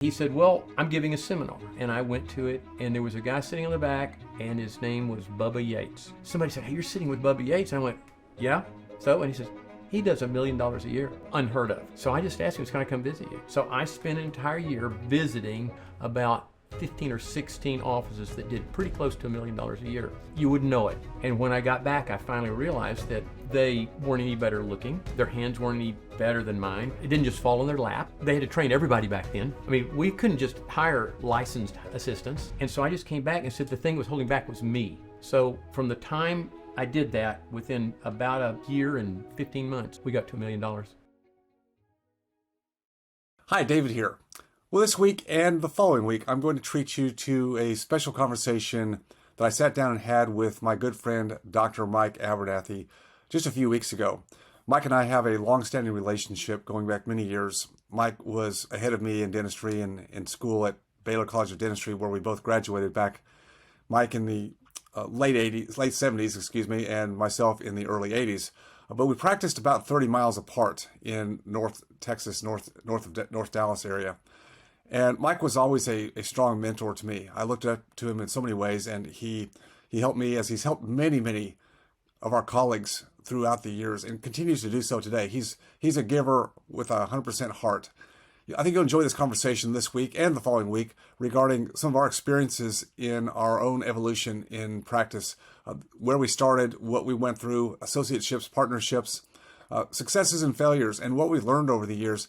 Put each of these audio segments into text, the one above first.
He said, well, I'm giving a seminar. And I went to it, and there was a guy sitting on the back, and his name was Bubba Yates. Somebody said, hey, you're sitting with Bubba Yates? And I went, yeah. So, and he says, he does $1 million a year, unheard of. So I just asked him, can I come visit you? So I spent an entire year visiting about 15 or 16 offices that did pretty close to $1 million a year. You wouldn't know it. And when I got back, I finally realized that they weren't any better looking. Their hands weren't any better than mine. It didn't just fall in their lap. They had to train everybody back then. I mean, we couldn't just hire licensed assistants. And so I just came back and said the thing that was holding back was me. So from the time I did that, within about a year and 15 months, we got to $1 million. Hi, David here. Well, this week and the following week, I'm going to treat you to a special conversation that I sat down and had with my good friend, Dr. Mike Abernathy, just a few weeks ago. Mike and I have a long-standing relationship going back many years. Mike was ahead of me in dentistry and in school at Baylor College of Dentistry, where we both graduated back. Mike in the late 70s, and myself in the early 80s. But we practiced about 30 miles apart in North Texas, north of North Dallas area. And Mike was always a strong mentor to me. I looked up to him in so many ways, and he helped me as he's helped many of our colleagues throughout the years and continues to do so today. He's a giver with a 100% heart. I think you'll enjoy this conversation this week and the following week regarding some of our experiences in our own evolution in practice, where we started, what we went through, associateships, partnerships, successes and failures, and what we've learned over the years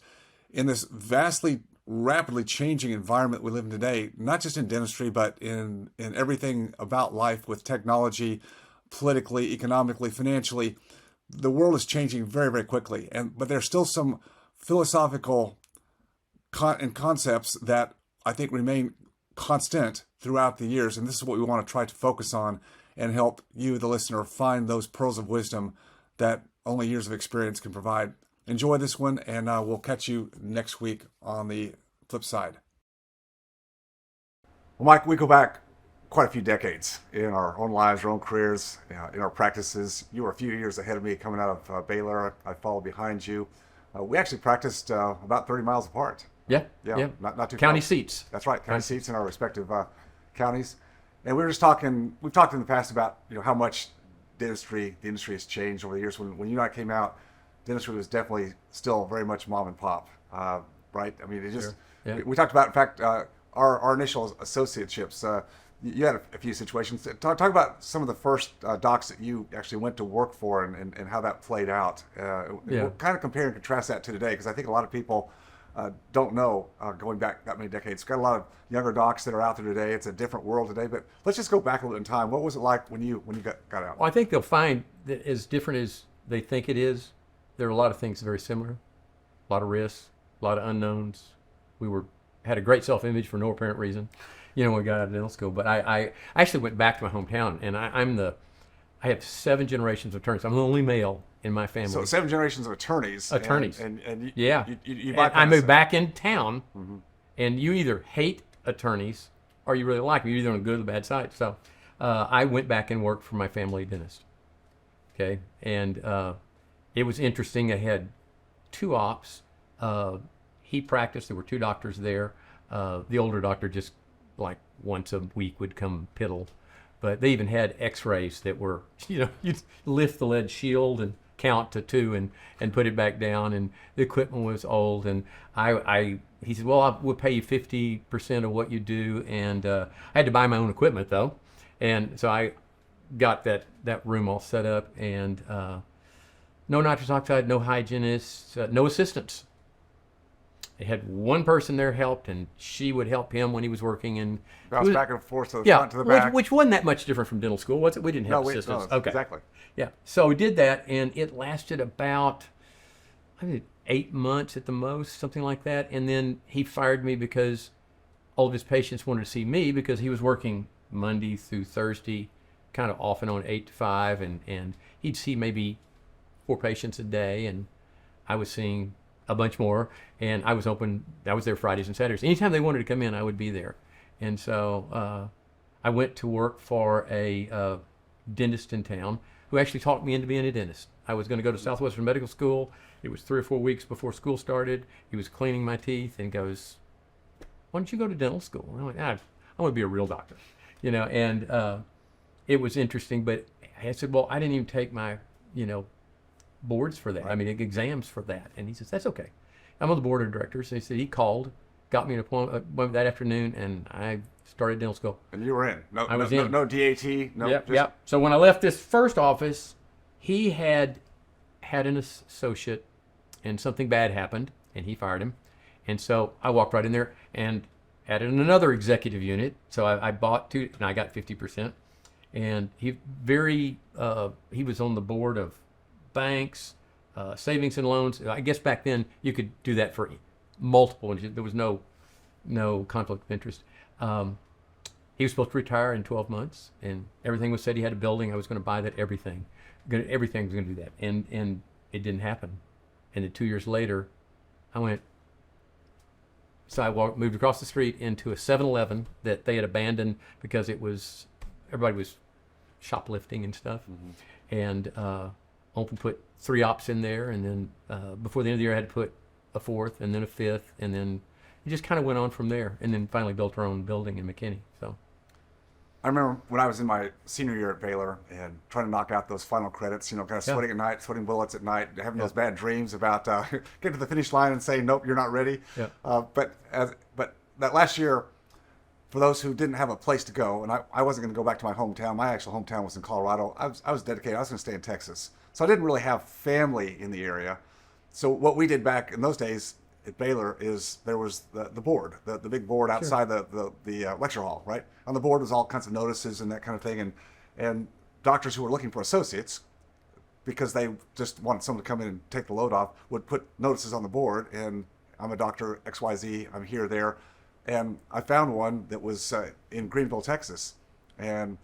in this vastly rapidly changing environment we live in today, not just in dentistry, but in everything about life with technology, politically, economically, financially. The world is changing very quickly, but there's still some philosophical concepts that I think remain constant throughout the years, and this is what we want to try to focus on and help you, the listener, find those pearls of wisdom that only years of experience can provide. Enjoy this one, and we'll catch you next week on the flip side. Well, Mike, we go back quite a few decades in our own lives, our own careers, in our practices. You were a few years ahead of me coming out of Baylor. I followed behind you. We actually practiced about 30 miles apart. Yeah. Not too county far. seats. That's right, county seats in our respective counties. And we were just talking. We've talked in the past about how much the industry has changed over the years. When you and I came out, dentistry was definitely still very much mom and pop, right? I mean, it just. Sure. Yeah. We talked about, in fact, our initial associateships. You had a few situations. Talk about some of the first docs that you actually went to work for and how that played out. We'll kind of compare and contrast that to today, because I think a lot of people don't know, going back that many decades. We've got a lot of younger docs that are out there today. It's a different world today, but let's just go back a little in time. What was it like when you got out? Well, I think they'll find that as different as they think it is, there are a lot of things very similar, a lot of risks, a lot of unknowns. We had a great self-image for no apparent reason, when we got out of dental school. But I actually went back to my hometown, and I have 7 generations of attorneys. I'm the only male in my family. So 7 generations of attorneys. And you I moved back in town, and you either hate attorneys or you really like them. You're either on the good or the bad side. So I went back and worked for my family dentist. Okay, and it was interesting. I had 2 ops. He practiced. There were 2 doctors there. The older doctor just like once a week would come piddle. But they even had x-rays that were, you'd lift the lead shield and count to 2 and put it back down. And the equipment was old. And he said, well, I will pay you 50% of what you do. And I had to buy my own equipment, though. And so I got that room all set up. And no nitrous oxide, no hygienists, no assistants. They had one person there helped, and she would help him when he was working. And bounce back and forth to the front to the back. Which wasn't that much different from dental school, was it? We didn't have assistants. No, okay. Exactly. Yeah. So we did that, and it lasted about 8 months at the most, something like that. And then he fired me because all of his patients wanted to see me, because he was working Monday through Thursday, kind of off and on 8 to 5, and he'd see maybe 4 patients a day, and I was seeing a bunch more, and I was there Fridays and Saturdays. Anytime they wanted to come in, I would be there. And so I went to work for a dentist in town who actually talked me into being a dentist. I was going to go to Southwestern Medical School. It was 3 or 4 weeks before school started. He was cleaning my teeth and goes, why don't you go to dental school? And I went, I want to be a real doctor, and it was interesting. But I said, well, I didn't even take my, boards for that. Right. I mean, exams for that. And he says, that's okay. I'm on the board of directors. So he said he called, got me an appointment that afternoon, and I started dental school. And you were in. I was in. No DAT. No. Yep. So when I left this first office, he had an associate, and something bad happened, and he fired him. And so I walked right in there and added another executive unit. So I bought two, and I got 50%. And he was on the board of banks, savings and loans. I guess back then you could do that for multiple. There was no conflict of interest. He was supposed to retire in 12 months, and everything was said. He had a building. I was going to buy that. Everything was going to do that, and it didn't happen. And then 2 years later, I went. So I moved across the street into a 7-Eleven that they had abandoned because everybody was shoplifting and stuff. Mm-hmm. And put 3 ops in there, and then before the end of the year I had to put a 4th, and then a 5th, and then it just kind of went on from there, and then finally built our own building in McKinney. So I remember when I was in my senior year at Baylor and trying to knock out those final credits, kind of sweating at night, sweating bullets at night, having those bad dreams about getting to the finish line and saying, nope, you're not ready. Yeah. But that last year, for those who didn't have a place to go, and I wasn't going to go back to my hometown. My actual hometown was in Colorado. I was dedicated. I was going to stay in Texas. So I didn't really have family in the area. So what we did back in those days at Baylor is there was the board, the big board outside the lecture hall, right? On the board was all kinds of notices and that kind of thing. And doctors who were looking for associates, because they just wanted someone to come in and take the load off, would put notices on the board. And I'm a doctor XYZ, I'm here, there. And I found one that was in Greenville, Texas, and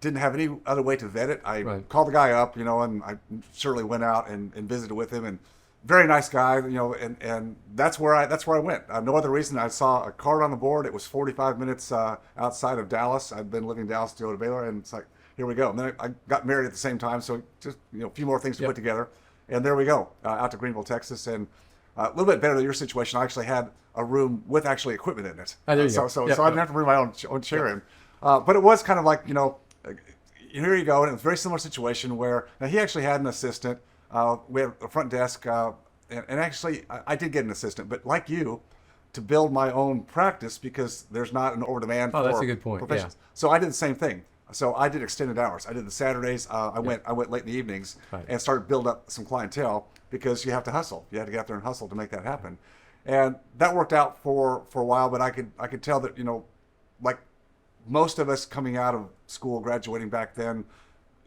didn't have any other way to vet it. I called the guy up, and I certainly went out and visited with him, and very nice guy, and that's where I went. No other reason. I saw a card on the board. It was 45 minutes outside of Dallas. I'd been living in Dallas to go to Baylor, and it's like, here we go. And then I got married at the same time, so just a few more things to put together, and there we go, out to Greenville, Texas, and a little bit better than your situation. I actually had a room with actually equipment in it, so I didn't have to bring my own chair in. But it was kind of like, here you go, and it was a very similar situation where now he actually had an assistant. We had a front desk, and actually I did get an assistant, but like you, to build my own practice because there's not an over demand. Oh, that's a good point. Yeah. So I did the same thing. So I did extended hours. I did the Saturdays. I went late in the evenings and started building up some clientele because you have to hustle. You have to get out there and hustle to make that happen, and that worked out for a while. But I could tell that like most of us coming out of school, graduating back then,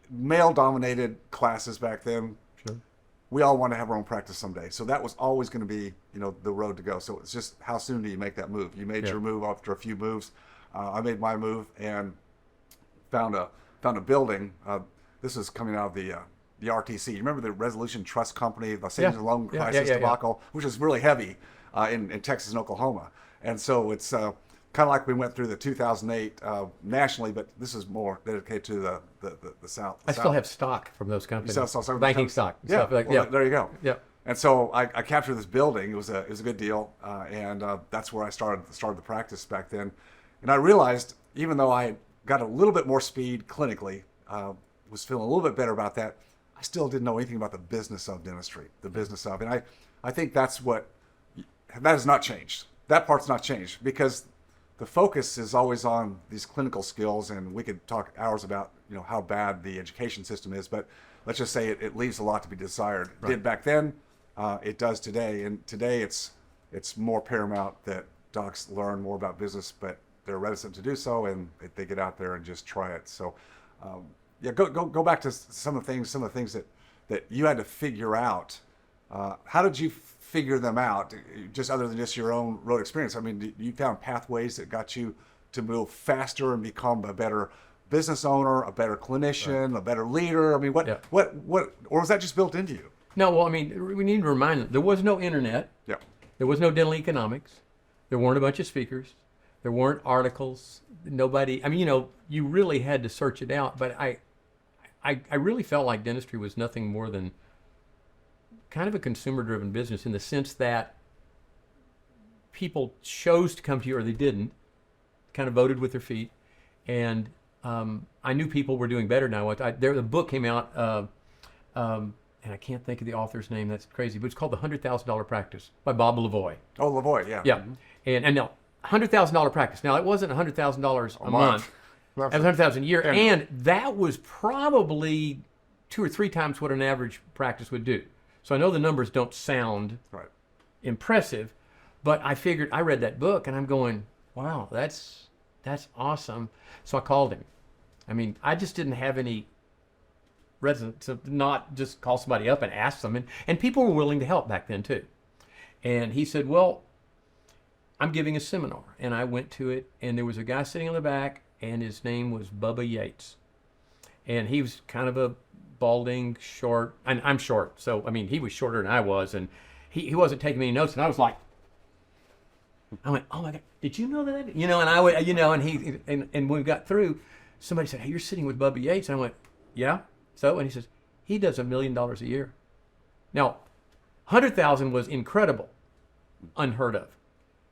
male-dominated classes back then. Sure. We all want to have our own practice someday. So that was always going to be, the road to go. So it's just how soon do you make that move? You made your move after a few moves. I made my move and found a building. This is coming out of the RTC. You remember the Resolution Trust Company, the savings and loan crisis debacle, which is really heavy in Texas and Oklahoma. And so it's kind of like we went through the 2008 nationally, but this is more dedicated to the South. I still have stock from those companies. Banking stock. Yeah, there you go. Yeah. And so I captured this building. It was a good deal, and that's where I started the practice back then. And I realized, even though I got a little bit more speed clinically, was feeling a little bit better about that, I still didn't know anything about the business of dentistry, and I think that has not changed. That part's not changed because the focus is always on these clinical skills, and we could talk hours about how bad the education system is, but let's just say it leaves a lot to be desired. It did back then, it does today, and today it's more paramount that docs learn more about business, but they're reticent to do so, and they get out there and just try it. So, go back to some of the things that you had to figure out. How did you figure them out, just other than just your own road experience? I mean, you found pathways that got you to move faster and become a better business owner, a better clinician, a better leader. I mean, what, or was that just built into you? No, well, I mean, we need to remind them, there was no internet. Yeah. There was no dental economics. There weren't a bunch of speakers. There weren't articles. Nobody, I mean, you really had to search it out, but I really felt like dentistry was nothing more than kind of a consumer-driven business in the sense that people chose to come to you or they didn't, kind of voted with their feet. And I knew people were doing better now. The book came out, and I can't think of the author's name. That's crazy. But it's called The $100,000 Practice by Bob Lavoie. Oh, Lavoie, yeah. Yeah. And now, $100,000 practice. Now, it wasn't $100,000 a month. It was $100,000 a year. And that was probably 2 or 3 times what an average practice would do. So I know the numbers don't sound impressive, but I figured, I read that book and I'm going, wow, that's awesome. So I called him. I mean, I just didn't have any residents to not just call somebody up and ask them. And people were willing to help back then too. And he said, well, I'm giving a seminar. And I went to it, and there was a guy sitting in the back, and his name was Bubba Yates. And he was kind of a balding, short, and I'm short. So, I mean, he was shorter than I was, and he wasn't taking any notes. And I was like, I went, oh my God, did you know that? And I would, and when we got through, somebody said, hey, you're sitting with Bubba Yates. And I went, yeah. So, and he says, he does $1 million a year. Now, 100,000 was incredible, unheard of.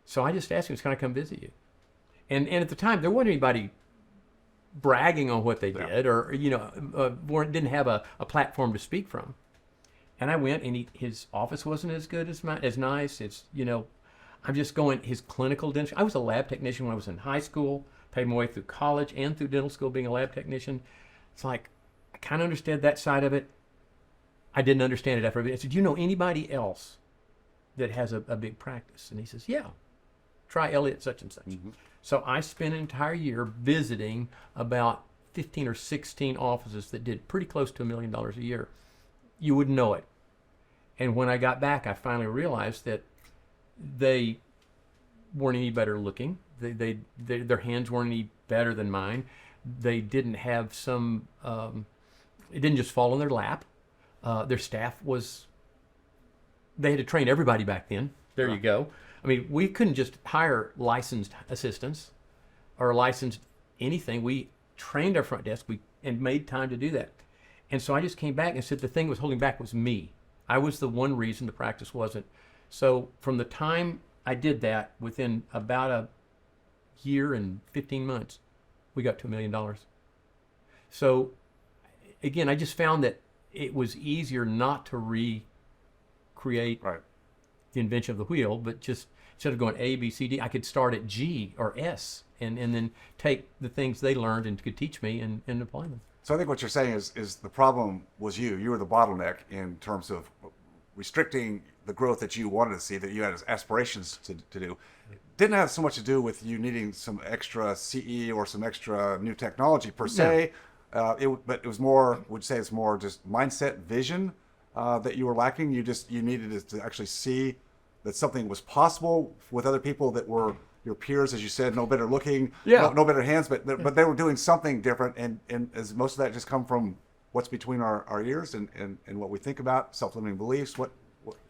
So I just asked him, can I come visit you? And at the time, there wasn't anybody bragging on what they did, or didn't have a platform to speak from. And I went, and his office wasn't as good as nice. It's I'm just going, his clinical dentistry. I was a lab technician when I was in high school, paid my way through college and through dental school being a lab technician. It's like, I kind of understood that side of it. I didn't understand it after a bit. I said, do you know anybody else that has a big practice? And he says, yeah, try Elliot such and such. Mm-hmm. So I spent an entire year visiting about 15 or 16 offices that did pretty close to $1 million a year. You wouldn't know it. And when I got back, I finally realized that they weren't any better looking. Their hands weren't any better than mine. They didn't have it didn't just fall in their lap. Their staff they had to train everybody back then. There you go. I mean, we couldn't just hire licensed assistants or licensed anything. We trained our front desk and made time to do that. And so I just came back and said the thing that was holding back was me. I was the one reason the practice wasn't. So from the time I did that, within about a year and 15 months, we got to $1 million. So again, I just found that it was easier not to recreate the invention of the wheel, but just instead of going A, B, C, D, I could start at G or S and then take the things they learned and could teach me and apply them. So I think what you're saying is the problem was you. You were the bottleneck in terms of restricting the growth that you wanted to see, that you had aspirations to do. It didn't have so much to do with you needing some extra CE or some extra new technology per se. No. But it was more, would you say it's more just mindset, vision that you were lacking? You needed to actually see that something was possible with other people that were your peers, as you said, no better looking, no better hands, but they were doing something different. And as most of that just come from what's between our ears and what we think about, self-limiting beliefs.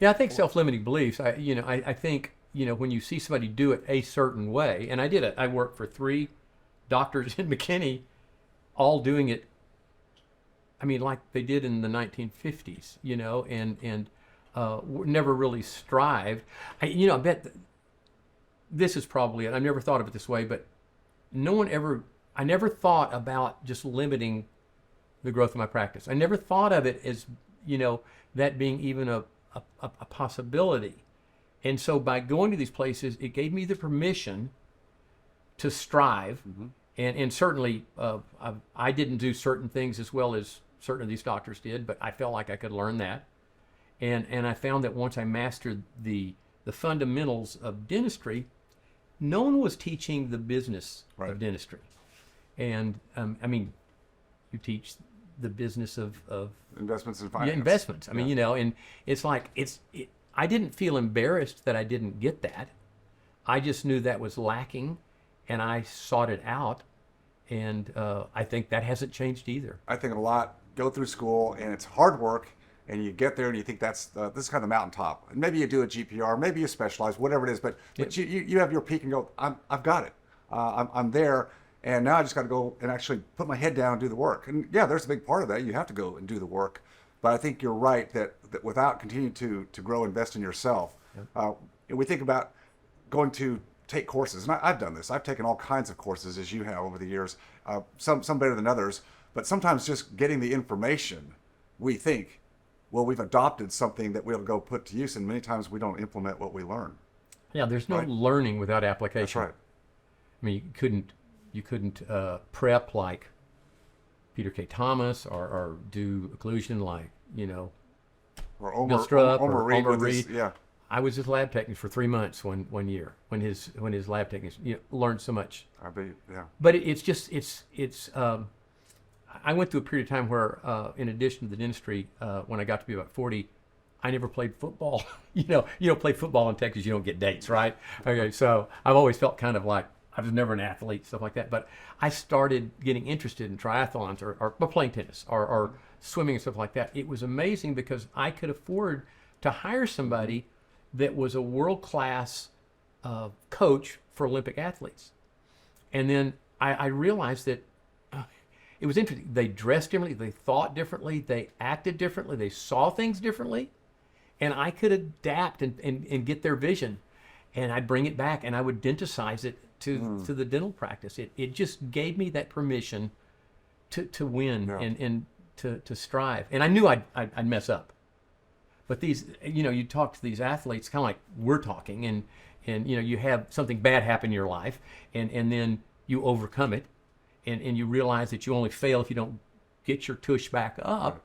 I think self-limiting beliefs. I think when you see somebody do it a certain way, and I did it. I worked for 3 doctors in McKinney, all doing it. I mean, like they did in the 1950s, and never really strived. I bet this is probably it. I've never thought of it this way, but I never thought about just limiting the growth of my practice. I never thought of it as, that being even a possibility. And so by going to these places, it gave me the permission to strive. Mm-hmm. And certainly I didn't do certain things as well as certain of these doctors did, but I felt like I could learn that. And I found that once I mastered the fundamentals of dentistry, no one was teaching the business of dentistry. And you teach the business of investments and finance. Yeah, investments. I mean, and it's like I didn't feel embarrassed that I didn't get that. I just knew that was lacking, and I sought it out. And I think that hasn't changed either. I think a lot go through school, and it's hard work, and you get there and you think this is kind of the mountaintop. And maybe you do a GPR, maybe you specialize, whatever it is, but you have your peak and go, I've got it. I'm there, and now I just got to go and actually put my head down and do the work. And yeah, there's a big part of that. You have to go and do the work. But I think you're right that without continuing to grow, invest in yourself, we think about going to take courses, and I've done this. I've taken all kinds of courses, as you have over the years, some better than others, but sometimes just getting the information, we think, well, we've adopted something that we'll go put to use, and many times we don't implement what we learn. Yeah, there's no Right. learning without application. That's right. I mean, you couldn't prep like Peter K. Thomas or do occlusion like, Or Bill Strupp Omer or Reed Omer with his- Reed. yeah. I was his lab technician for 3 months one year when his lab technician learned so much. I bet, yeah. But it's I went through a period of time where in addition to the dentistry, when I got to be about 40, I never played football. You don't play football in Texas, you don't get dates, right? Okay, so I've always felt kind of like I was never an athlete, stuff like that. But I started getting interested in triathlons or playing tennis or swimming and stuff like that. It was amazing because I could afford to hire somebody that was a world-class coach for Olympic athletes. And then I realized that it was interesting. They dressed differently, they thought differently, they acted differently, they saw things differently. And I could adapt and get their vision. And I'd bring it back and I would denticize it to the dental practice. It just gave me that permission to win and to strive. And I knew I'd mess up. But these, you talk to these athletes kind of like we're talking, and you have something bad happen in your life, and then you overcome it, and you realize that you only fail if you don't get your tush back up.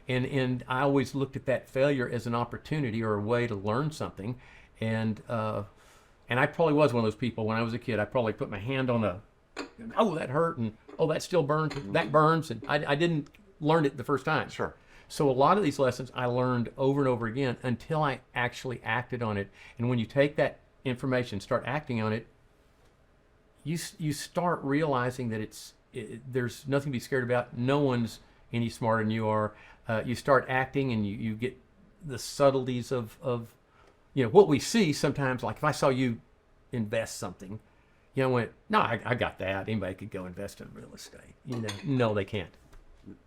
And I always looked at that failure as an opportunity or a way to learn something. And I probably was one of those people when I was a kid. I probably put my hand on oh, that hurt, and oh, that still burns, that burns, and I didn't learn it the first time. Sure. So a lot of these lessons I learned over and over again until I actually acted on it. And when you take that information, start acting on it, you start realizing that there's nothing to be scared about. No one's any smarter than you are. You start acting, and you get the subtleties of what we see sometimes. Like if I saw you invest something, I went, no, I got that. Anybody could go invest in real estate. No, they can't.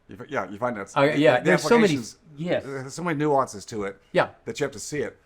You find that. There's so many. Yes. There's so many nuances to it. Yeah. That you have to see it.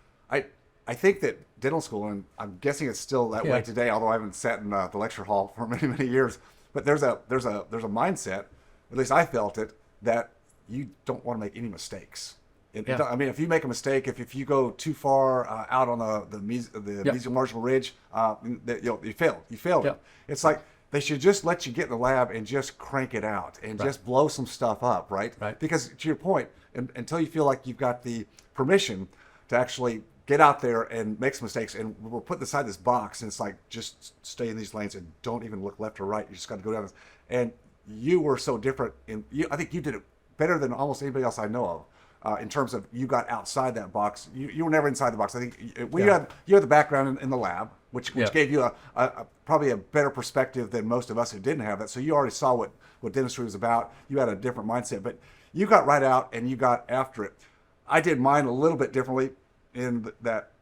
I think that dental school, and I'm guessing it's still that way today, although I haven't sat in the lecture hall for many, many years. But there's a mindset, at least I felt it, that you don't want to make any mistakes. I mean, if you make a mistake, if you go too far out on the mesial-marginal ridge, you failed. You failed it. It's like they should just let you get in the lab and just crank it out and just blow some stuff up, right? Because to your point, until you feel like you've got the permission to actually get out there and make some mistakes, and we're put inside this box, and it's like just stay in these lanes and don't even look left or right. You just got to go down this. And you were so different. I think you did it better than almost anybody else I know of. In terms of you got outside that box, you were never inside the box. I think you had the background in the lab, which gave you a probably a better perspective than most of us who didn't have that. So you already saw what dentistry was about. You had a different mindset, but you got right out and you got after it. I did mine a little bit differently in that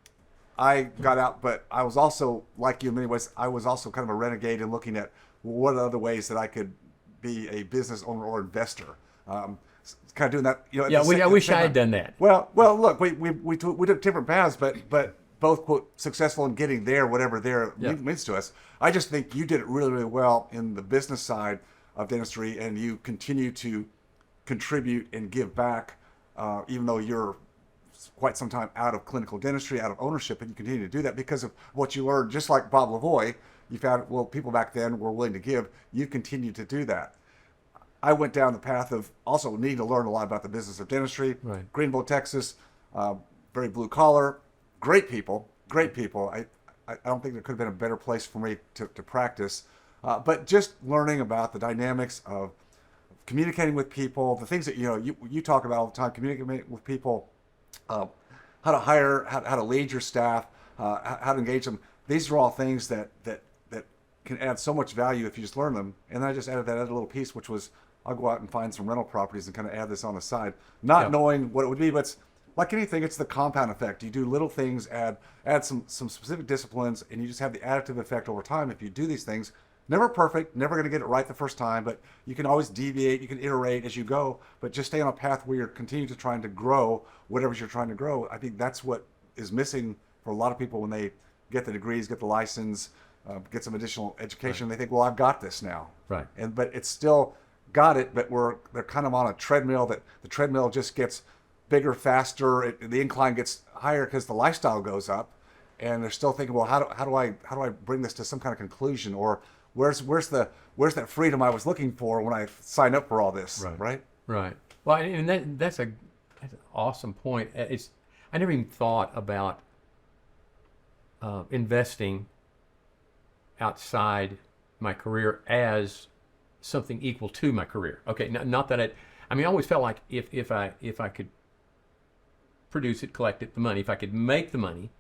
I got out, but I was also, like you in many ways, I was also kind of a renegade in looking at what other ways that I could be a business owner or investor. Kind of doing that, I wish I had done that. Well, look, we took different paths, but both quote successful in getting there, whatever there means to us. I just think you did it really, really well in the business side of dentistry, and you continue to contribute and give back, even though you're quite some time out of clinical dentistry, out of ownership, and you continue to do that because of what you learned. Just like Bob Lavoie, you found people back then were willing to give. You continue to do that. I went down the path of also needing to learn a lot about the business of dentistry. Right. Greenville, Texas, very blue collar, great people. I don't think there could have been a better place for me to practice. But just learning about the dynamics of communicating with people, the things that you talk about all the time, communicating with people, how to hire, how to lead your staff, how to engage them. These are all things that can add so much value if you just learn them. And then I just added that other little piece, which was I'll go out and find some rental properties and kind of add this on the side, not knowing what it would be, but it's like anything, it's the compound effect. You do little things, add some specific disciplines, and you just have the additive effect over time. If you do these things, never perfect, never going to get it right the first time, but you can always deviate, you can iterate as you go, but just stay on a path where you're continuing to trying to grow whatever you're trying to grow. I think that's what is missing for a lot of people when they get the degrees, get the license, get some additional education. They think, well, I've got this now. Right. But it's still got it, but they're kind of on a treadmill that the treadmill just gets bigger, faster. The incline gets higher because the lifestyle goes up, and they're still thinking, well, how do I bring this to some kind of conclusion, or where's that freedom I was looking for when I signed up for all this, right? Right. Well, and that's an awesome point. I never even thought about investing outside my career as something equal to my career. Okay, not that I always felt like if I could produce it, collect it, the money, if I could make the money,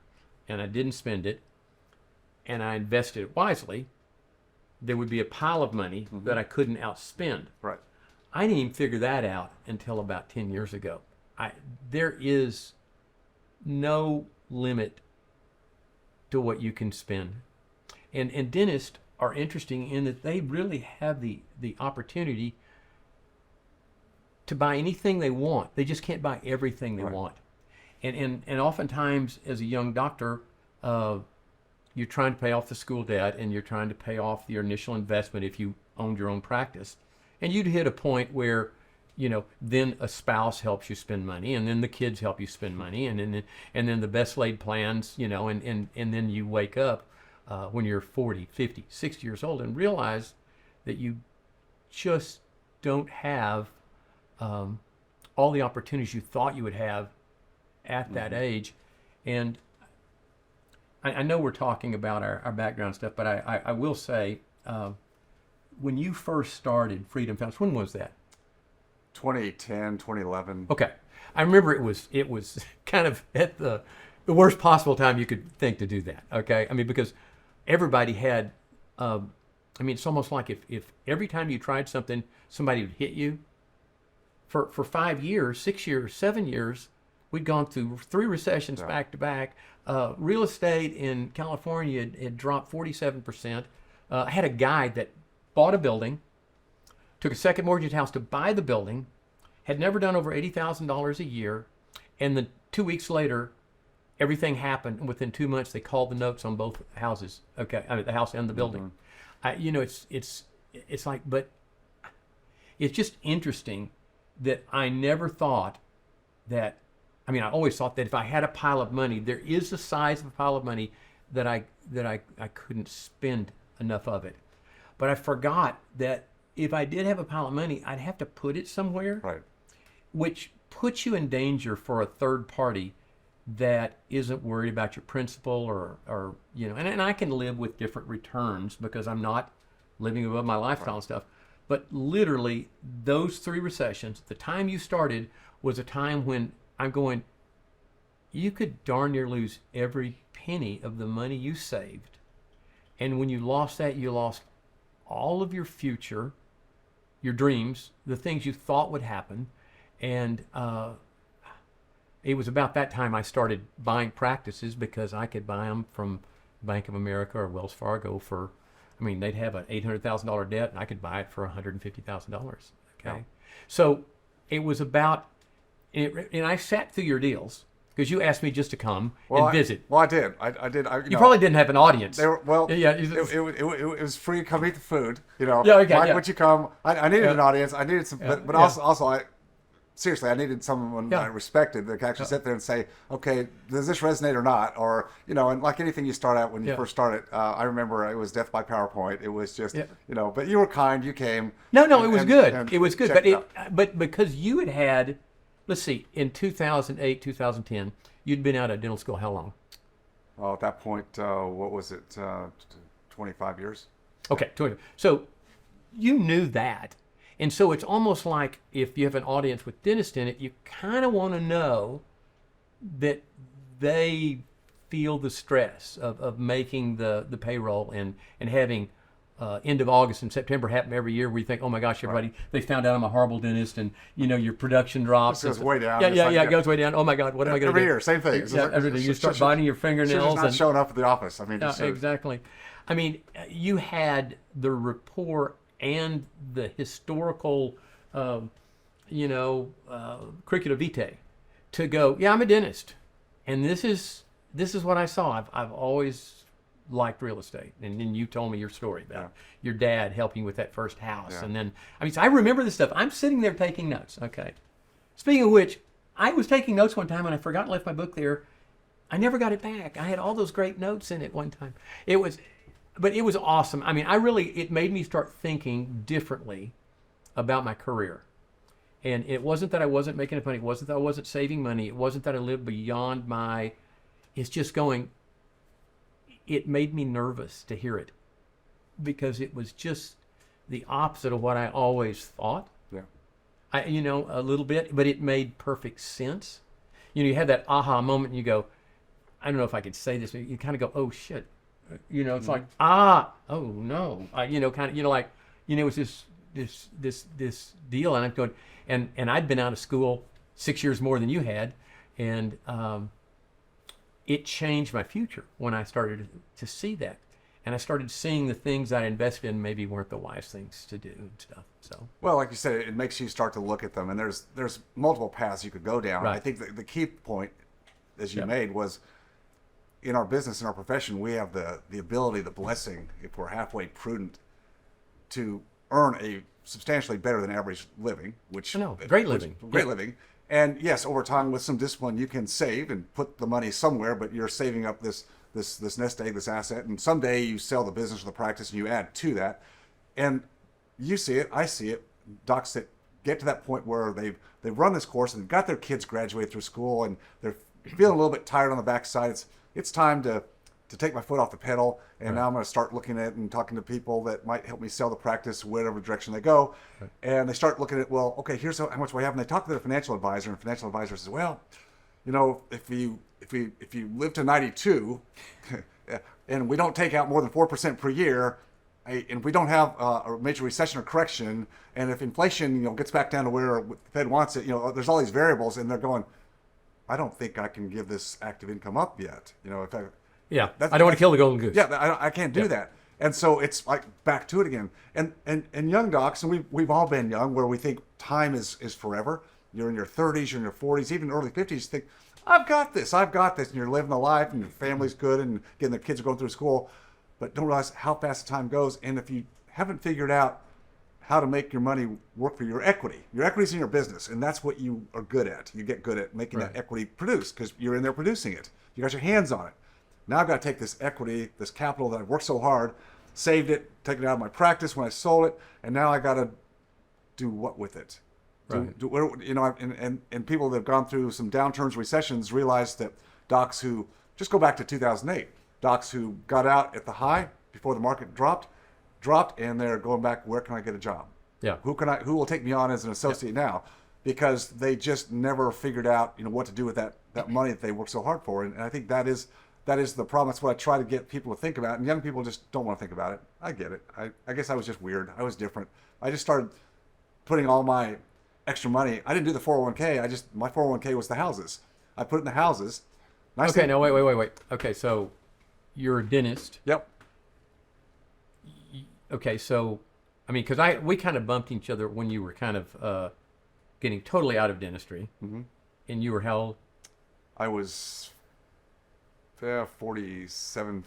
and I didn't spend it, and I invested it wisely, there would be a pile of money that I couldn't outspend. Right. I didn't even figure that out until about 10 years ago. There is no limit to what you can spend. And dentists are interesting in that they really have the opportunity to buy anything they want. They just can't buy everything they want. And oftentimes, as a young doctor, you're trying to pay off the school debt, and you're trying to pay off your initial investment if you owned your own practice. And you'd hit a point where, then a spouse helps you spend money, and then the kids help you spend money, and then the best laid plans, and then you wake up when you're 40, 50, 60 years old and realize that you just don't have all the opportunities you thought you would have at that age. And I know we're talking about our background stuff, but I will say, when you first started Freedom Founders, when was that? 2010, 2011. Okay. I remember it was kind of at the worst possible time you could think to do that. Okay. Because everybody had, it's almost like if every time you tried something, somebody would hit you. For 5 years, 6 years, 7 years, we'd gone through 3 recessions back to back. Real estate in California had dropped 47%. I had a guy that bought a building, took a second mortgage house to buy the building, had never done over $80,000 a year, and then 2 weeks later, everything happened. And within 2 months, they called the notes on both houses. Okay, the house and the building. It's like, but it's just interesting that I never thought that. I always thought that if I had a pile of money, there is a size of a pile of money that I couldn't spend enough of it. But I forgot that if I did have a pile of money, I'd have to put it somewhere, right, which puts you in danger for a third party that isn't worried about your principal or and I can live with different returns because I'm not living above my lifestyle and stuff. But literally, those 3 recessions, the time you started was a time when I'm going, you could darn near lose every penny of the money you saved. And when you lost that, you lost all of your future, your dreams, the things you thought would happen. And it was about that time I started buying practices because I could buy them from Bank of America or Wells Fargo for, they'd have an $800,000 debt and I could buy it for $150,000. Okay. Yeah. So it was about, and I sat through your deals because you asked me just to come and visit. I did. I did. You probably didn't have an audience. They were, it was free. Come eat the food. Mike, would you come? I needed an audience. I needed some, but also I needed someone I respected that could actually sit there and say, okay, does this resonate or not? Or, and like anything you start out when you first started, I remember it was death by PowerPoint. It was just, but you were kind, you came. No, it was good. It was good. But because you had, let's see, in 2008, 2010, you'd been out of dental school how long? Well, at that point, what was it, 25 years? Okay, 20. So you knew that. And so it's almost like if you have an audience with dentists in it, you kind of want to know that they feel the stress of making the payroll and having end of August and September happen every year where you think, oh my gosh, everybody, they found out I'm a horrible dentist and, your production drops. It goes way down. It goes way down. Oh my God, what am I going to do? Every year, same thing. Every day. You start biting your fingernails. It's not showing up at the office. Exactly. You had the rapport and the historical, curricula vitae to go, I'm a dentist. And this is what I saw. I've always liked real estate. And then you told me your story about your dad helping with that first house. Yeah. And then, so I remember this stuff. I'm sitting there taking notes. Okay. Speaking of which, I was taking notes one time and I forgot and left my book there. I never got it back. I had all those great notes in it one time. But it was awesome. I mean, it made me start thinking differently about my career. And it wasn't that I wasn't making enough money. It wasn't that I wasn't saving money. It wasn't that I lived beyond it's just it made me nervous to hear it because it was just the opposite of what I always thought. Yeah. A little bit, but it made perfect sense. You have that aha moment and you go, I don't know if I could say this, but you kind of go, oh shit. It's like, oh no. It was this deal. And I'm going, and I'd been out of school 6 years more than you had. And it changed my future when I started to see that. And I started seeing the things I invested in maybe weren't the wise things to do and stuff. So, well, like you said, it makes you start to look at them, and there's multiple paths you could go down. Right. I think the key point, as you made, was in our business, in our profession, we have the ability, the blessing, if we're halfway prudent, to earn a substantially better than average living, great living. Great living. And yes, over time, with some discipline, you can save and put the money somewhere, but you're saving up this nest egg, this asset, and someday you sell the business or the practice and you add to that. And you see it, I see it, docs that get to that point where they've run this course and they've got their kids graduate through school and they're feeling a little bit tired on the backside. It's time to take my foot off the pedal, and now I'm going to start looking at and talking to people that might help me sell the practice whatever direction they go. Right. And they start looking at, well, okay, here's how much we have, and they talk to their financial advisor, and the financial advisor says, well, if you live to 92 and we don't take out more than 4% per year, and we don't have a major recession or correction, and if inflation gets back down to where the Fed wants it, there's all these variables, and they're going, I don't think I can give this active income up yet. I don't want to kill the golden goose. Yeah, I can't do that. And so it's like back to it again. And young docs, and we've all been young, where we think time is forever. You're in your 30s, you're in your 40s, even early 50s, you think, I've got this. And you're living the life, and your family's good, and again, the kids are going through school, but don't realize how fast the time goes. And if you haven't figured out how to make your money work for your equity's in your business, and that's what you are good at. You get good at making that equity produce because you're in there producing it. You got your hands on it. Now I've got to take this equity, this capital that I've worked so hard, saved it, taken it out of my practice when I sold it, and now I got to do what with it? And people that have gone through some downturns, recessions, realize that docs who, just go back to 2008, docs who got out at the high before the market dropped, and they're going back, where can I get a job? Yeah. Who will take me on as an associate now? Because they just never figured out, what to do with that money that they worked so hard for. And I think that is the problem. That's what I try to get people to think about. And young people just don't want to think about it. I get it. I guess I was just weird. I was different. I just started putting all my extra money. I didn't do the 401k. My 401k was the houses. I put it in the houses. Okay, now wait. Okay, so you're a dentist. Yep. Okay, so, because we kind of bumped each other when you were kind of getting totally out of dentistry. Mm-hmm. And you were how old? I was 47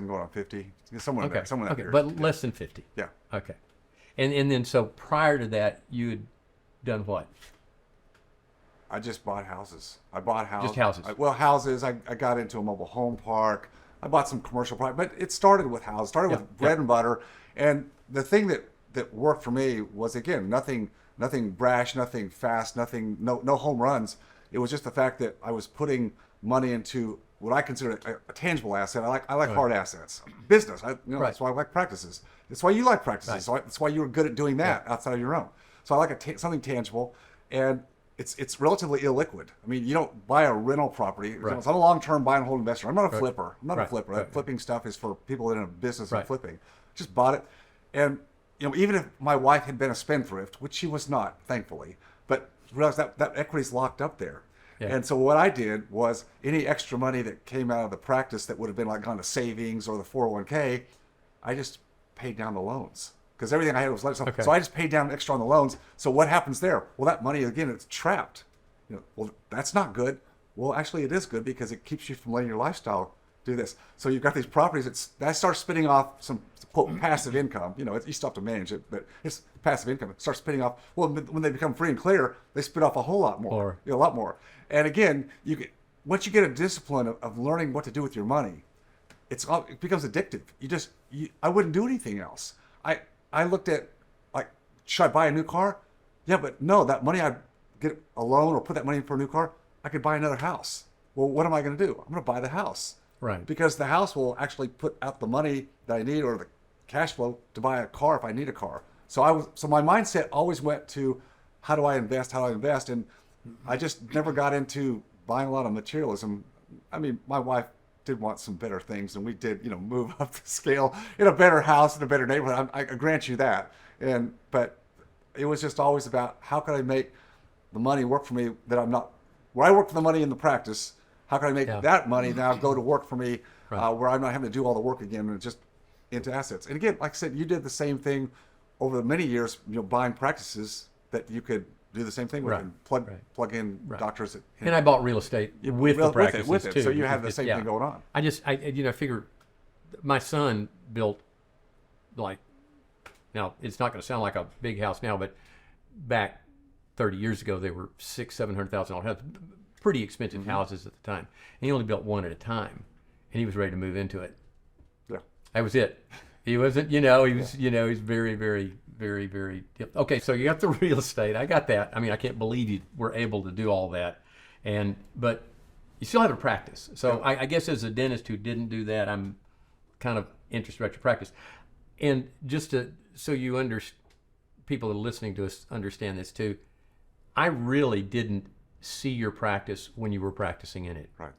going on 50. Somewhere in there. Somewhere in that period. But less than 50. Yeah. Okay. And then, so prior to that, you had done what? I just bought houses. I bought houses. Just houses? Houses. I got into a mobile home park. I bought some commercial property. But it started with houses. Started with bread and butter. And the thing that worked for me was, again, nothing brash, nothing fast, no home runs. It was just the fact that I was putting money into what I consider a tangible asset. I like hard assets. Business. That's why I like practices. That's why you like practices. Right. So that's why you were good at doing that outside of your own. So I like something tangible, and it's relatively illiquid. You don't buy a rental property. Right. It's not a long-term buy and hold investor. I'm not a flipper. I'm not a flipper. Right. Flipping stuff is for people that are in a business of flipping. Just bought it, and even if my wife had been a spendthrift, which she was not, thankfully, but realized that equity's locked up there. Yeah. And so what I did was any extra money that came out of the practice that would have been like gone to savings or the 401k, I just paid down the loans because everything I had was left. So I just paid down extra on the loans. So what happens there? Well, that money, again, it's trapped. Well, that's not good. Well, actually it is good because it keeps you from letting your lifestyle do this. So you've got these properties that start spitting off some quote passive income. You still have to manage it, but it's passive income. It starts spitting off. Well, when they become free and clear, they spit off a whole lot more, a lot more. And again, once you get a discipline of learning what to do with your money, it becomes addictive. I wouldn't do anything else. I looked at, like, should I buy a new car? Yeah, but no, that money I'd get a loan or put that money in for a new car, I could buy another house. Well, what am I going to do? I'm going to buy the house. Right. Because the house will actually put out the money that I need or the cash flow to buy a car if I need a car. So my mindset always went to how do I invest? And I just never got into buying a lot of materialism. I mean, my wife did want some better things, and we did, move up the scale in a better house in a better neighborhood. I grant you that. But it was just always about how can I make the money work for me that I'm not, where I work for the money in the practice, how can I make that money now go to work for me where I'm not having to do all the work again and just into assets. And again, like I said, you did the same thing over the many years, buying practices that you could do the same thing with and plug in doctors. And I bought real estate with the practices with it. too. So you have the same thing going on. I figure my son built, like, now it's not going to sound like a big house now, but back 30 years ago, they were $600,000-$700,000 houses, pretty expensive houses at the time. And he only built one at a time, and he was ready to move into it. Yeah, that was it. He wasn't, he was, he's very, very, very, very. Okay, so you got the real estate. I got that. I mean, I can't believe you were able to do all that, but you still have to practice. So I guess as a dentist who didn't do that, I'm kind of interested about your practice. And just so people that are listening to us understand this too, I really didn't see your practice when you were practicing in it. Right.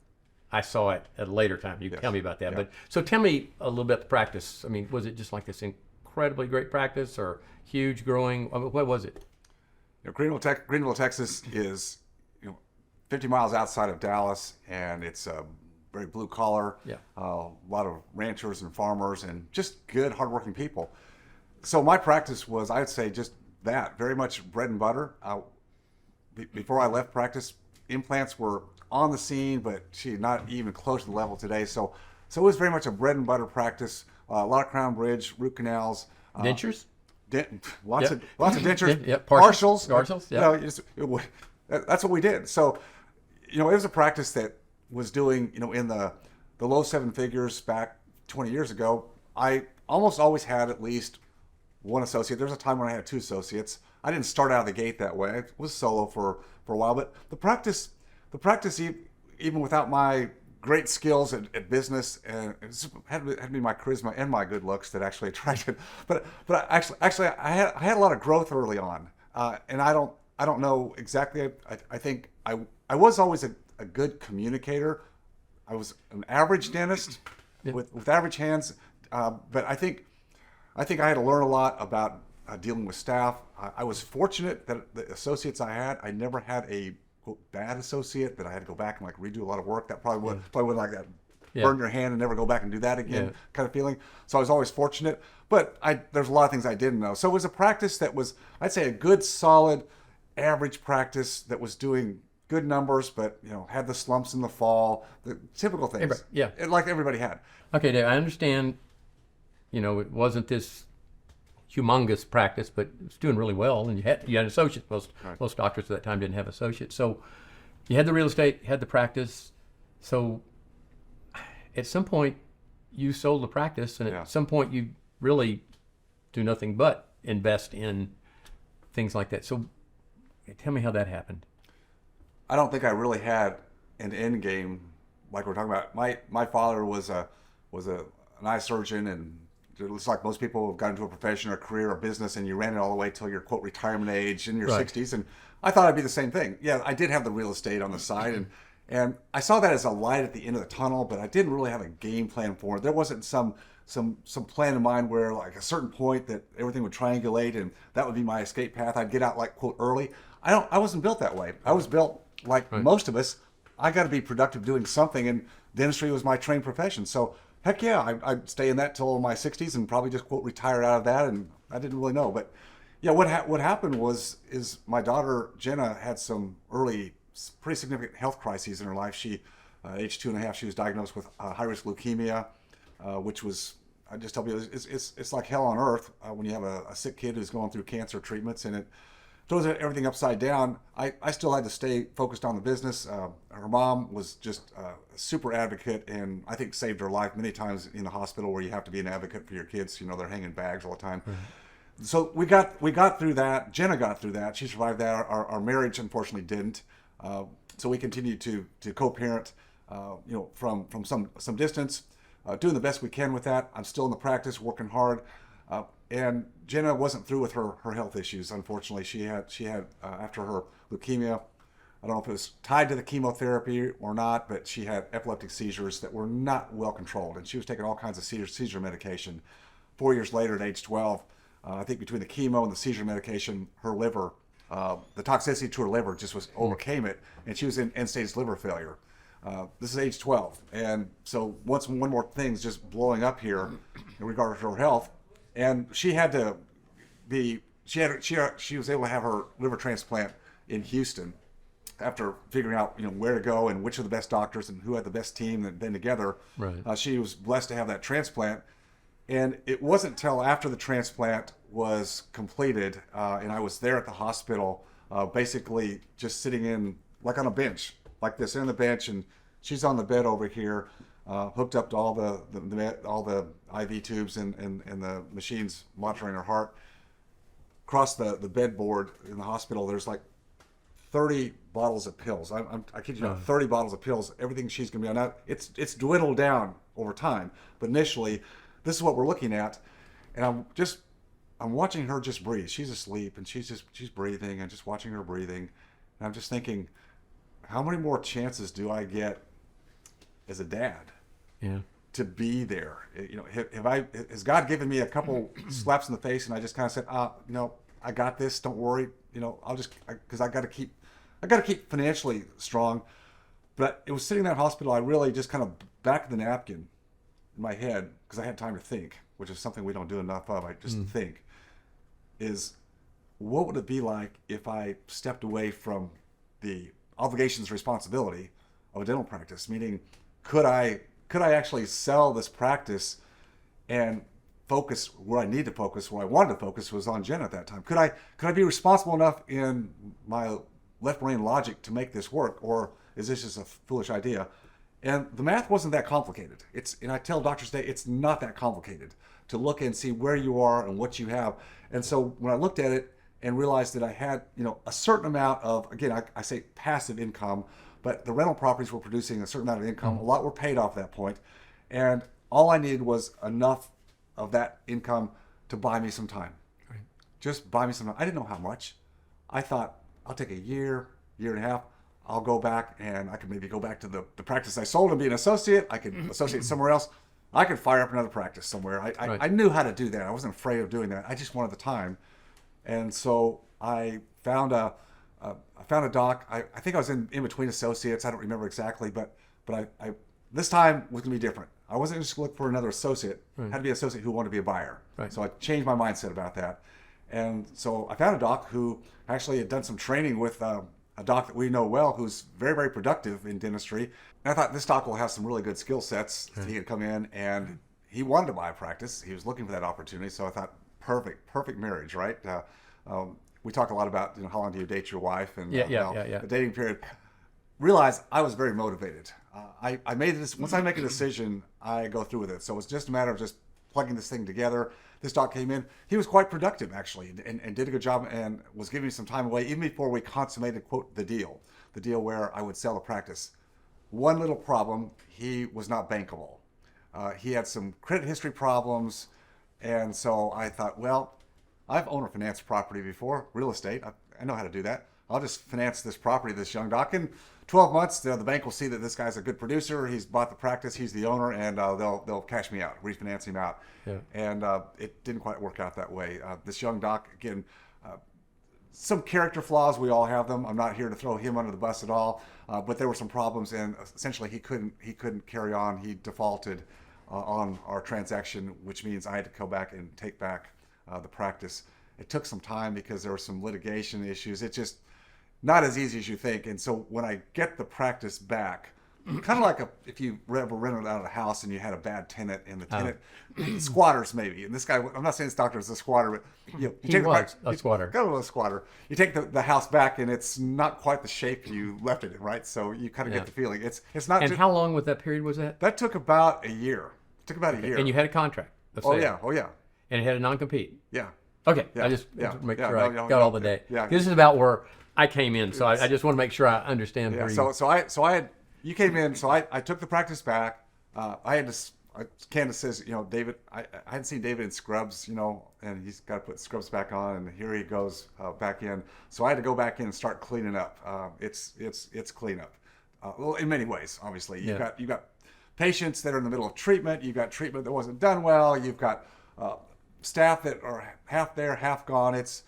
I saw it at a later time. You can tell me about that. But so tell me a little bit the practice. I mean, was it just like this incredibly great practice or huge growing? What was it? Greenville, Texas is 50 miles outside of Dallas, and it's very blue collar. Yeah. A lot of ranchers and farmers and just good, hardworking people. So my practice was, I'd say, just that, very much bread and butter. Before I left practice, implants were on the scene, but not even close to the level today. So it was very much a bread and butter practice. A lot of crown bridge, root canals, dentures, lots of dentures, partials. Yeah, that's what we did. So it was a practice that was doing in the low seven figures back 20 years ago. I almost always had at least one associate. There was a time when I had two associates. I didn't start out of the gate that way. I was solo for a while, but the practice, even without my great skills at business, and it had to be my charisma and my good looks that actually attracted. But actually, I had a lot of growth early on, and I don't know exactly. I think I was always a good communicator. I was an average dentist with average hands, but I think I had to learn a lot about dealing with staff. I was fortunate that the associates I had, I never had a quote, bad associate that I had to go back and redo a lot of work. That probably wouldn't like that. Burn your hand and never go back and do that again kind of feeling. So I was always fortunate, but there's a lot of things I didn't know. So it was a practice that was, I'd say, a good, solid, average practice that was doing good numbers, but had the slumps in the fall, the typical things. Like everybody had. Okay, Dave, I understand. It wasn't this humongous practice, but it was doing really well, and you had associates. Most doctors at that time didn't have associates, so you had the real estate, had the practice. So at some point, you sold the practice, and at some point, you really do nothing but invest in things like that. So tell me how that happened. I don't think I really had an end game like we're talking about. My father was an eye surgeon, and it looks like most people have got into a profession or career or business, and you ran it all the way till your quote retirement age in your 60s. And I thought I'd be the same thing. Yeah, I did have the real estate on the side, and I saw that as a light at the end of the tunnel, but I didn't really have a game plan for it. There wasn't some plan in mind where like a certain point that everything would triangulate and that would be my escape path. I'd get out like quote early. I wasn't built that way. I was built like most of us. I got to be productive doing something, and dentistry was my trained profession. So heck yeah, I'd stay in that till my 60s and probably just quote retire out of that. And I didn't really know, but yeah, what happened is my daughter Jenna had some early, pretty significant health crises in her life. She Age 2.5, she was diagnosed with high-risk leukemia, which was, I just tell you, it's like hell on earth when you have a sick kid who's going through cancer treatments, and it throws everything upside down. I still had to stay focused on the business. Her mom was just a super advocate, and I think saved her life many times in the hospital where you have to be an advocate for your kids. You know, they're hanging bags all the time. Mm-hmm. So we got through that. Jenna got through that. She survived that. Our marriage, unfortunately, didn't. So we continued to co-parent, from some distance, doing the best we can with that. I'm still in the practice, working hard. And Jenna wasn't through with her health issues. Unfortunately, she had after her leukemia, I don't know if it was tied to the chemotherapy or not, but she had epileptic seizures that were not well controlled, and she was taking all kinds of seizure medication. 4 years later, at age 12, I think between the chemo and the seizure medication, her liver, the toxicity to her liver just overcame it, and she was in end-stage liver failure. This is age 12, and so one more thing's just blowing up here in regard to her health. And she had to she was able to have her liver transplant in Houston after figuring out where to go and which are the best doctors and who had the best team and then together. Right. She was blessed to have that transplant, and it wasn't until after the transplant was completed and I was there at the hospital, basically just sitting in like on a bench like this, in the bench, and she's on the bed over here. Hooked up to all the IV tubes and the machines monitoring her heart. Across the bedboard in the hospital, there's like 30 bottles of pills. I kid you not, 30 bottles of pills. Everything she's gonna be on. Now it's dwindled down over time, but initially, this is what we're looking at, and I'm watching her just breathe. She's asleep and she's breathing and just watching her breathing, and I'm just thinking, how many more chances do I get as a dad to be there? Has God given me a couple slaps in the face and I just kind of said, no, I got this, don't worry, because I got to keep financially strong. But it was sitting in that hospital, I really just kind of back of the napkin in my head, because I had time to think, which is something we don't do enough of. I just think, is what would it be like if I stepped away from the obligations, responsibility of a dental practice? Meaning, could I actually sell this practice and focus where I need to focus, where I wanted to focus was on Jen at that time? Could I be responsible enough in my left brain logic to make this work, or is this just a foolish idea? And the math wasn't that complicated. And I tell doctors today, it's not that complicated to look and see where you are and what you have. And so when I looked at it and realized that I had, a certain amount of, again, I say passive income, but the rental properties were producing a certain amount of income. A lot were paid off at that point. And all I needed was enough of that income to buy me some time. Right. Just buy me some time. I didn't know how much. I thought, I'll take a year and a half. I'll go back and I could maybe go back to the practice I sold and be an associate. I could associate somewhere else. I could fire up another practice somewhere. I knew how to do that. I wasn't afraid of doing that. I just wanted the time. And so I found a doc. I think I was in between associates. I don't remember exactly, but I this time was going to be different. I wasn't just going to look for another associate. Right. I had to be an associate who wanted to be a buyer. Right. So I changed my mindset about that. And so I found a doc who actually had done some training with a doc that we know well, who's very, very productive in dentistry. And I thought this doc will have some really good skill sets. Right. He had come in and he wanted to buy a practice. He was looking for that opportunity. So I thought, perfect marriage, right? We talk a lot about how long do you date your wife and the dating period. Realized I was very motivated. I made this, once I make a decision, I go through with it. So it's just a matter of just plugging this thing together. This doc came in. He was quite productive, actually, and did a good job and was giving me some time away even before we consummated, quote, the deal where I would sell the practice. One little problem, he was not bankable. He had some credit history problems, and so I thought, well, I've owner financed property before, real estate. I know how to do that. I'll just finance this property, this young doc. In 12 months, the bank will see that this guy's a good producer. He's bought the practice. He's the owner, and they'll cash me out, refinance him out. Yeah. And it didn't quite work out that way. This young doc, again, some character flaws. We all have them. I'm not here to throw him under the bus at all. But there were some problems, and essentially he couldn't carry on. He defaulted on our transaction, which means I had to go back and take back the practice. It took some time because there were some litigation issues. It's just not as easy as you think. And so when I get the practice back, kind of like if you ever rented out a house and you had a bad tenant, and the tenant squatters maybe. And this guy, I'm not saying this doctor is a squatter, but you He was a squatter. Kind of a squatter. You take the house back and it's not quite the shape you left it in, right? So you kind of get the feeling it's not. And how long was that period? Was that? That took about a year. It took about a year. And you had a contract. Oh yeah. And it had a non-compete. Yeah. Okay, Yeah. I just Yeah. want to make Yeah. sure No, I no, got no, all the day. yeah. This is about where I came in, so I just want to make sure I understand. Yeah. Where You came in, so I took the practice back. I had to. Candace says, David. I hadn't seen David in scrubs, and he's got to put scrubs back on, and here he goes back in. So I had to go back in and start cleaning up. It's cleanup. Well, in many ways, obviously. You got patients that are in the middle of treatment. You've got treatment that wasn't done well. You've got staff that are half there, half gone. It's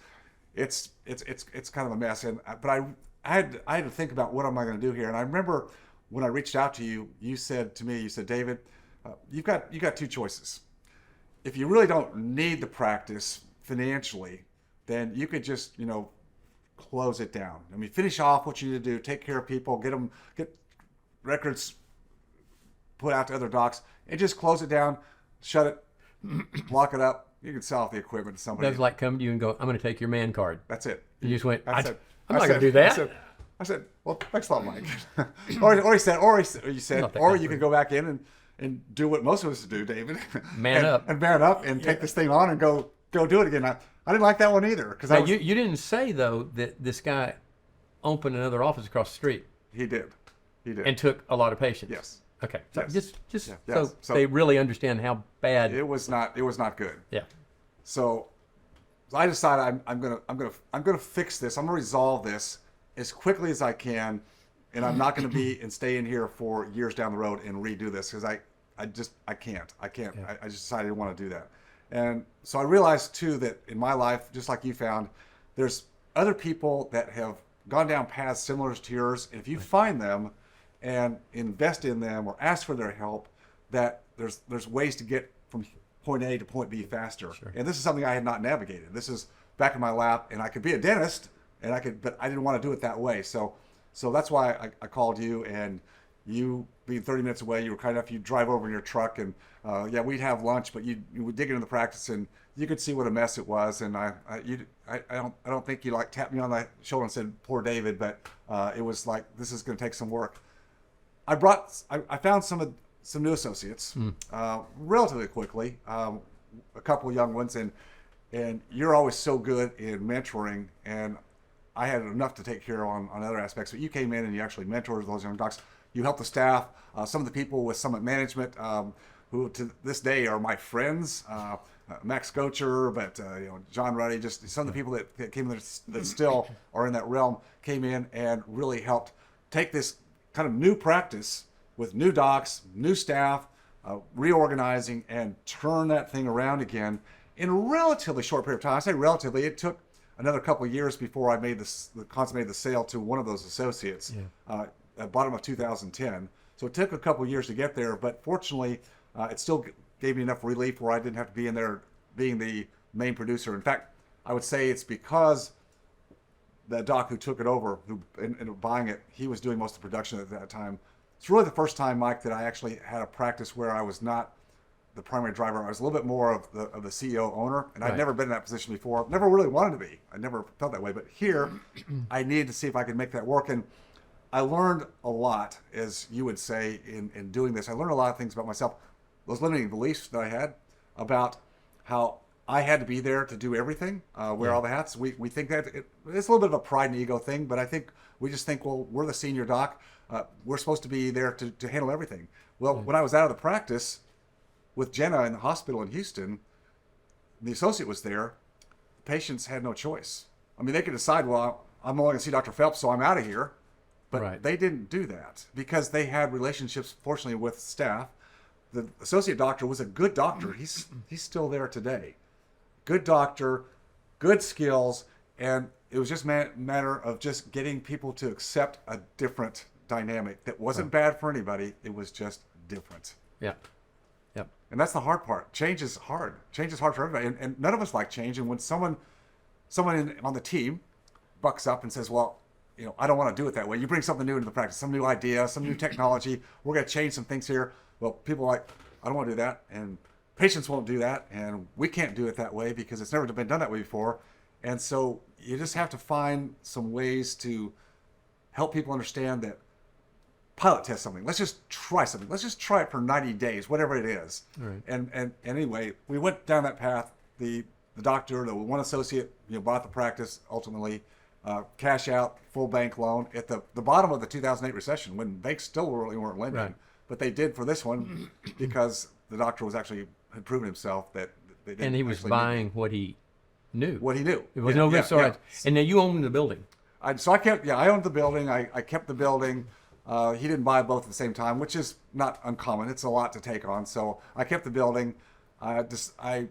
kind of a mess. But I had to think about what am I going to do here. And I remember when I reached out to you, you said to me, David, you've got two choices. If you really don't need the practice financially, then you could just close it down. I mean, finish off what you need to do, take care of people, get records put out to other docs, and just close it down, shut it, lock it up. You can sell off the equipment to somebody. That was like come to you and go, I'm going to take your man card. That's it. You just went, I'm said, not going to do that. I said, well, thanks a lot, Mike. or you said, you could go back in and do what most of us do, David. Man up and take this thing on and go do it again. I didn't like that one either because you didn't say though that this guy opened another office across the street. He did, and took a lot of patients. Yes. Okay. Yes. So they really understand how bad it was. Not good. Yeah. So I decided I'm gonna fix this. I'm gonna resolve this as quickly as I can, and I'm not gonna stay in here for years down the road and redo this because I can't. Yeah. I just decided I didn't want to do that. And so I realized too that in my life, just like you found, there's other people that have gone down paths similar to yours. And if you find them and invest in them or ask for their help, that there's ways to get from point A to point B faster. Sure. And this is something I had not navigated. This is back in my lap, and I could be a dentist, but I didn't want to do it that way. So that's why I called you, and you being 30 minutes away, you were kind enough, you drive over in your truck, and we'd have lunch, but you would dig into the practice, and you could see what a mess it was. And I don't think you like tapped me on the shoulder and said, "Poor David," but it was like, this is going to take some work. I found some new associates relatively quickly, a couple of young ones, and you're always so good in mentoring, and I had enough to take care on other aspects. But you came in and you actually mentored those young docs. You helped the staff, some of the people with Summit Management, who to this day are my friends, Max Gocher, but John Ruddy, just some of the people that came in that still are in that realm, came in and really helped take this kind of new practice with new docs, new staff, reorganizing, and turn that thing around again in a relatively short period of time. I say relatively, it took another couple of years before I consummated the sale to one of those associates at bottom of 2010. So it took a couple of years to get there, but fortunately, it still gave me enough relief where I didn't have to be in there being the main producer. In fact, I would say it's because the doc who took it over, who ended up buying it, he was doing most of the production at that time. It's really the first time, Mike, that I actually had a practice where I was not the primary driver. I was a little bit more of the CEO owner, and I'd never been in that position before. Never really wanted to be. I never felt that way. But here, I needed to see if I could make that work. And I learned a lot, as you would say, in doing this. I learned a lot of things about myself, those limiting beliefs that I had about how I had to be there to do everything, wear all the hats. We think that it's a little bit of a pride and ego thing, but I think we just think, well, we're the senior doc. We're supposed to be there to handle everything. Well, when I was out of the practice with Jenna in the hospital in Houston, the associate was there. The patients had no choice. I mean, they could decide, well, I'm only going to see Dr. Phelps, so I'm out of here. But they didn't do that because they had relationships, fortunately, with staff. The associate doctor was a good doctor. He's still there today. Good doctor, good skills, and it was just a matter of just getting people to accept a different dynamic that wasn't bad for anybody. It was just different. Yeah. Yep. And that's the hard part. Change is hard. Change is hard for everybody, and none of us like change. And when someone on the team bucks up and says, "Well, I don't want to do it that way. You bring something new into the practice, some new idea, some new technology. We're going to change some things here. Well, people are like, I don't want to do that. And patients won't do that. And we can't do it that way because it's never been done that way before. And so you just have to find some ways to help people understand that pilot test something. Let's just try something. Let's just try it for 90 days, whatever it is. Right. And anyway, we went down that path. The doctor, the one associate, bought the practice ultimately, cash out, full bank loan at the bottom of the 2008 recession when banks still really weren't lending. Right. But they did for this one because the doctor had proven himself that they didn't. And he was buying what he knew. What he knew. It was no risk. And now you own the building. I owned the building. I kept the building. He didn't buy both at the same time, which is not uncommon. It's a lot to take on. So I kept the building. I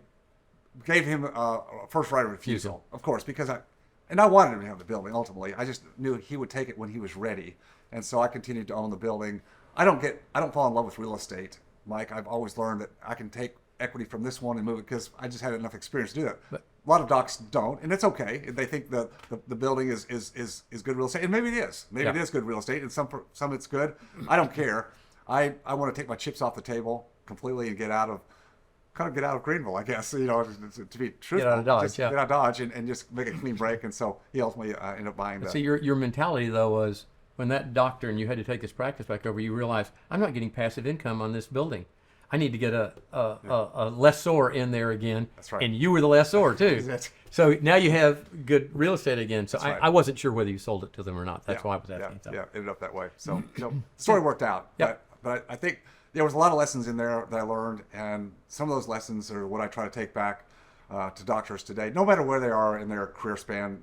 gave him a first right of refusal, of course, because I wanted him to have the building ultimately. I just knew he would take it when he was ready. And so I continued to own the building. I don't fall in love with real estate, Mike. I've always learned that I can take equity from this one and move it because I just had enough experience to do that. But a lot of docs don't, and it's okay. They think the building is good real estate, and maybe it is. Maybe it is good real estate, and some it's good. I don't care. I want to take my chips off the table completely and get out of Greenville, I guess. To be truthful, get out of Dodge, get out of Dodge, and just make a clean break. And so he ultimately ended up buying that. So your mentality though was when that doctor and you had to take this practice back over, you realized I'm not getting passive income on this building. I need to get a lessor in there again. That's right. And you were the lessor too. So now you have good real estate again. So right. I wasn't sure whether you sold it to them or not. That's why I was asking. Yeah, it ended up that way. So the story worked out. Yeah. But I think there was a lot of lessons in there that I learned, and some of those lessons are what I try to take back to doctors today, no matter where they are in their career span.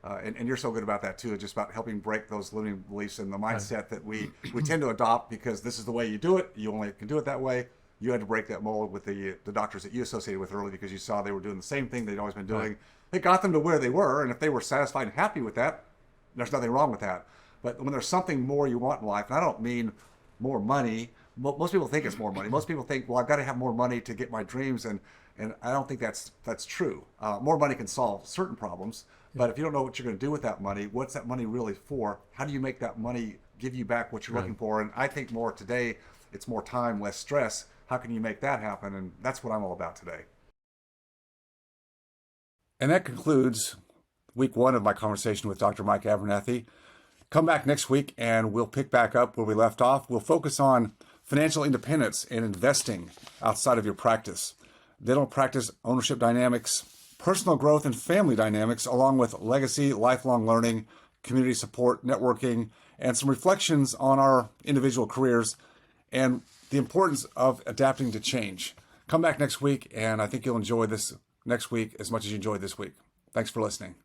And you're so good about that too, just about helping break those limiting beliefs and the mindset that we tend to adopt because this is the way you do it. You only can do it that way. You had to break that mold with the doctors that you associated with early because you saw they were doing the same thing they'd always been doing. Right. It got them to where they were, and if they were satisfied and happy with that, there's nothing wrong with that. But when there's something more you want in life, and I don't mean more money. Most people think it's more money. Most people think, well, I've got to have more money to get my dreams, and I don't think that's true. More money can solve certain problems, but if you don't know what you're going to do with that money, what's that money really for? How do you make that money give you back what you're looking for? And I think more today, it's more time, less stress. How can you make that happen? And that's what I'm all about today. And that concludes week 1 of my conversation with Dr. Mike Abernathy. Come back next week and we'll pick back up where we left off. We'll focus on financial independence and investing outside of your practice, dental practice ownership dynamics, personal growth and family dynamics, along with legacy, lifelong learning, community support, networking, and some reflections on our individual careers and the importance of adapting to change. Come back next week, and I think you'll enjoy this next week as much as you enjoyed this week. Thanks for listening.